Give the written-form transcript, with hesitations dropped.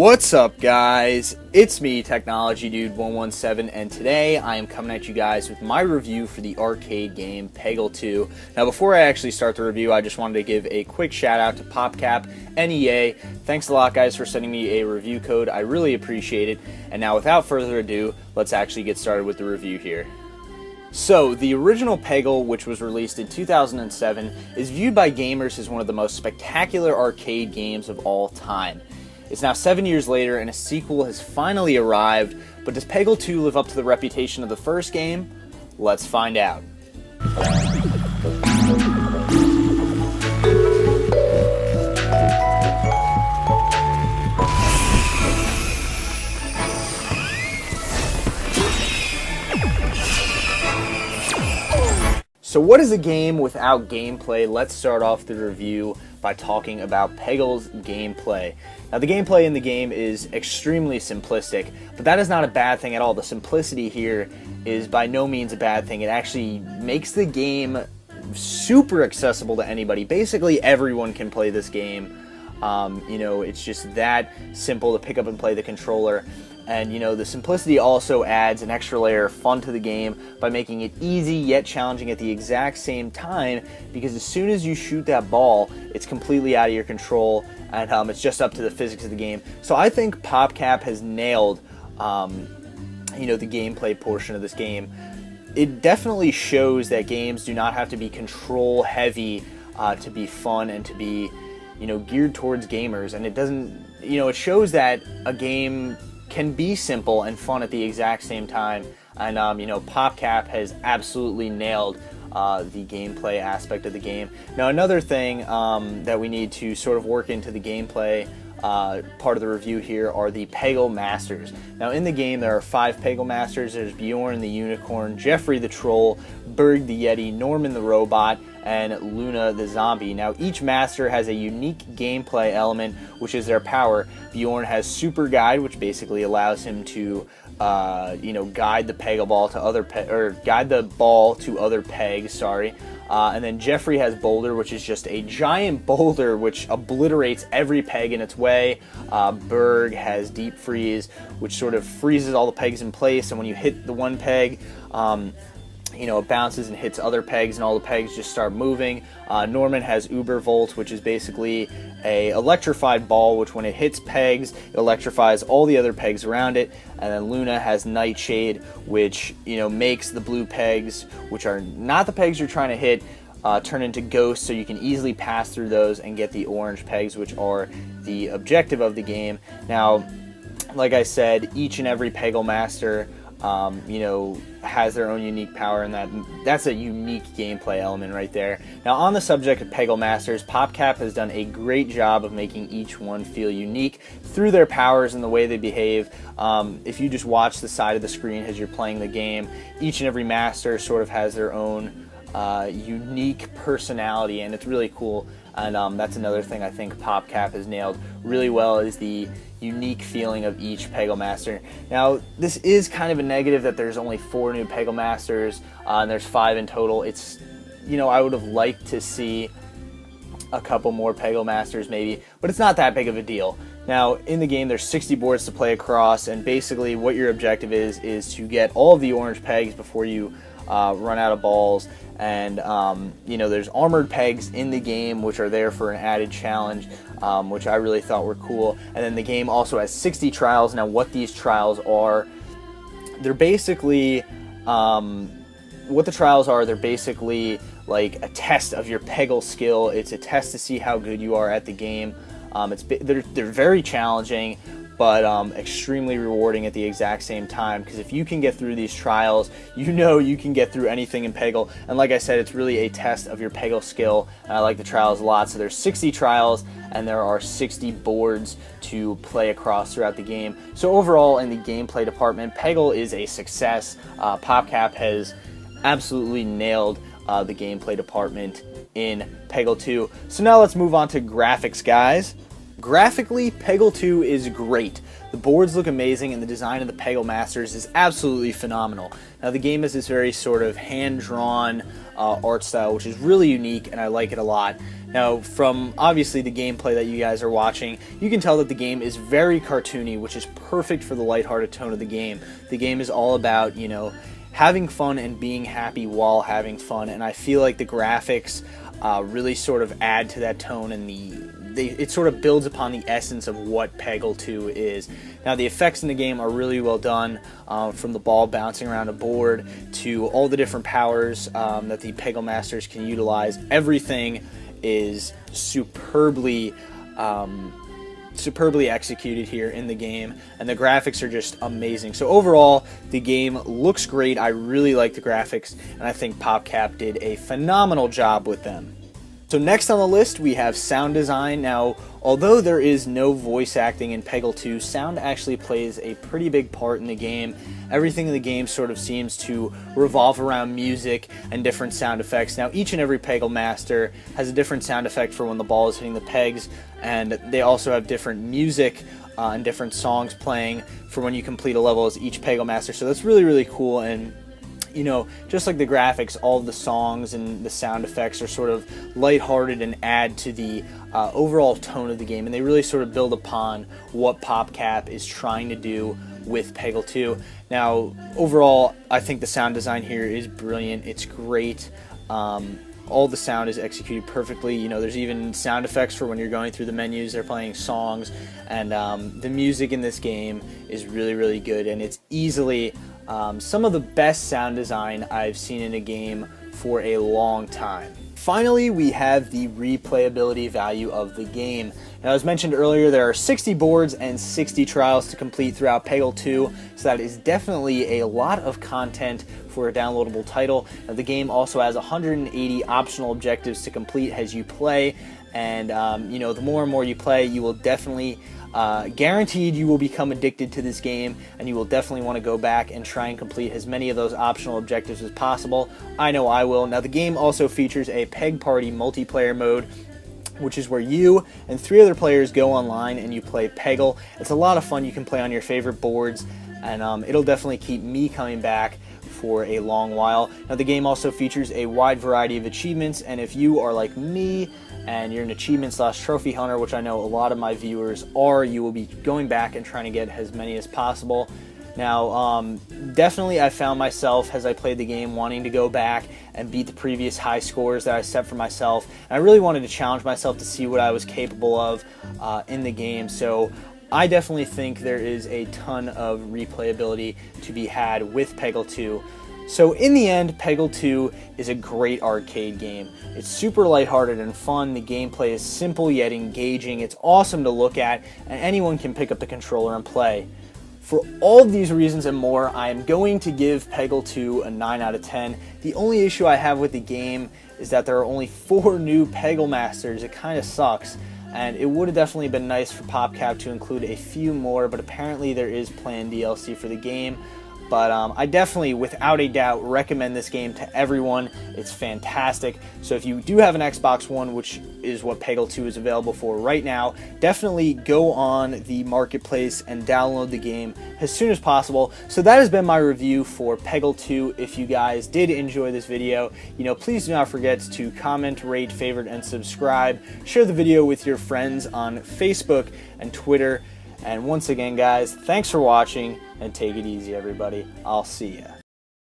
What's up, guys? It's me, Technology Dude 117, and today I am coming at you guys with my review for the arcade game Peggle 2. Now, before I actually start the review, I just wanted to give a quick shout out to PopCap EA. Thanks a lot, guys, for sending me a review code. I really appreciate it. And now, without further ado, let's actually get started with the review here. So, the original Peggle, which was released in 2007, is viewed by gamers as one of the most spectacular arcade games of all time. It's now 7 years later and a sequel has finally arrived, but does Peggle 2 live up to the reputation of the first game? Let's find out. So what is a game without gameplay? Let's start off the review by talking about Peggle's gameplay. Now, the gameplay in the game is extremely simplistic, but that is not a bad thing at all. The simplicity here is by no means a bad thing. It actually makes the game super accessible to anybody. Basically, everyone can play this game. It's just that simple to pick up and play the controller. And, the simplicity also adds an extra layer of fun to the game by making it easy yet challenging at the exact same time, because as soon as you shoot that ball, it's completely out of your control, and it's just up to the physics of the game. So I think PopCap has nailed, the gameplay portion of this game. It definitely shows that games do not have to be control heavy to be fun and to be, geared towards gamers. And it doesn't, it shows that a game can be simple and fun at the exact same time, and PopCap has absolutely nailed the gameplay aspect of the game. Now, another thing that we need to sort of work into the gameplay part of the review here are the Peggle Masters. Now, in the game there are 5 Peggle Masters. There's Bjorn the Unicorn, Jeffrey the Troll, Berg the Yeti, Norman the Robot, and Luna the Zombie. Now, each master has a unique gameplay element, which is their power. Bjorn has Super Guide, which basically allows him to guide the Peggle ball to other guide the ball to other pegs. And then Jeffrey has Boulder, which is just a giant boulder which obliterates every peg in its way. Berg has Deep Freeze, which sort of freezes all the pegs in place, and when you hit the one peg, it bounces and hits other pegs, and all the pegs just start moving. Norman has Uber Volt, which is basically a electrified ball, which when it hits pegs, it electrifies all the other pegs around it. And then Luna has Nightshade, which makes the blue pegs, which are not the pegs you're trying to hit, turn into ghosts, so you can easily pass through those and get the orange pegs, which are the objective of the game. Now, like I said, each and every Peggle Master has their own unique power, and that's a unique gameplay element right there. Now, on the subject of Peggle Masters, PopCap has done a great job of making each one feel unique through their powers and the way they behave. If you just watch the side of the screen as you're playing the game, each and every master sort of has their own unique personality, and it's really cool. And that's another thing I think PopCap has nailed really well, is the unique feeling of each Peggle Master. Now, this is kind of a negative that there's only 4 new Peggle Masters, and there's 5 in total. It's, I would have liked to see a couple more Peggle Masters maybe, but it's not that big of a deal. Now, in the game, there's 60 boards to play across, and basically what your objective is to get all of the orange pegs before you run out of balls. And there's armored pegs in the game, which are there for an added challenge, which I really thought were cool. And then the game also has 60 trials. Now, what these trials are, they're basically they're basically like a test of your Peggle skill. It's a test to see how good you are at the game. They're very challenging, but extremely rewarding at the exact same time, because if you can get through these trials, you can get through anything in Peggle. And like I said, it's really a test of your Peggle skill, and I like the trials a lot. So there's 60 trials, and there are 60 boards to play across throughout the game. So overall, in the gameplay department, Peggle is a success. PopCap has absolutely nailed the gameplay department in Peggle 2. So now let's move on to graphics, guys. Graphically, Peggle 2 is great. The boards look amazing and the design of the Peggle Masters is absolutely phenomenal. Now the game is this very sort of hand-drawn art style, which is really unique and I like it a lot. Now from obviously the gameplay that you guys are watching, you can tell that the game is very cartoony, which is perfect for the lighthearted tone of the game. The game is all about, you know, having fun and being happy while having fun, and I feel like the graphics really sort of add to that tone, and it sort of builds upon the essence of what Peggle 2 is. Now the effects in the game are really well done, from the ball bouncing around a board to all the different powers that the Peggle Masters can utilize. Everything is superbly executed here in the game, and the graphics are just amazing. So overall, the game looks great. I really like the graphics, and I think PopCap did a phenomenal job with them. So next on the list we have sound design. Now, although there is no voice acting in Peggle 2, sound actually plays a pretty big part in the game. Everything in the game sort of seems to revolve around music and different sound effects. Now, each and every Peggle Master has a different sound effect for when the ball is hitting the pegs, and they also have different music and different songs playing for when you complete a level as each Peggle Master. So that's really, really cool, and you know, just like the graphics, all of the songs and the sound effects are sort of lighthearted and add to the overall tone of the game, and they really sort of build upon what PopCap is trying to do with Peggle 2. Now, overall, I think the sound design here is brilliant. It's great. All the sound is executed perfectly. You know, there's even sound effects for when you're going through the menus. They're playing songs, and the music in this game is really, really good, and it's easily some of the best sound design I've seen in a game for a long time. Finally, we have the replayability value of the game. Now, as mentioned earlier, there are 60 boards and 60 trials to complete throughout Peggle 2, so that is definitely a lot of content for a downloadable title. Now, the game also has 180 optional objectives to complete as you play, and you know, the more and more you play, you will definitely guaranteed you will become addicted to this game, and you will definitely want to go back and try and complete as many of those optional objectives as possible. I know I will. Now the game also features a Peg Party multiplayer mode, which is where you and 3 other players go online and you play Peggle. It's a lot of fun. You can play on your favorite boards, and it'll definitely keep me coming back for a long while. Now the game also features a wide variety of achievements, and if you are like me and you're an achievement/trophy hunter, which I know a lot of my viewers are, you will be going back and trying to get as many as possible. Now, definitely I found myself, as I played the game, wanting to go back and beat the previous high scores that I set for myself. And I really wanted to challenge myself to see what I was capable of in the game. So I definitely think there is a ton of replayability to be had with Peggle 2. So in the end, Peggle 2 is a great arcade game. It's super lighthearted and fun. The gameplay is simple yet engaging. It's awesome to look at, and anyone can pick up the controller and play. For all of these reasons and more, I am going to give Peggle 2 a 9 out of 10. The only issue I have with the game is that there are only 4 new Peggle Masters. It kind of sucks, and it would have definitely been nice for PopCap to include a few more, but apparently there is planned DLC for the game. But I definitely, without a doubt, recommend this game to everyone. It's fantastic. So if you do have an Xbox One, which is what Peggle 2 is available for right now, definitely go on the marketplace and download the game as soon as possible. So that has been my review for Peggle 2. If you guys did enjoy this video, you know, please do not forget to comment, rate, favorite, and subscribe. Share the video with your friends on Facebook and Twitter. And once again, guys, thanks for watching, and take it easy, everybody. I'll see ya.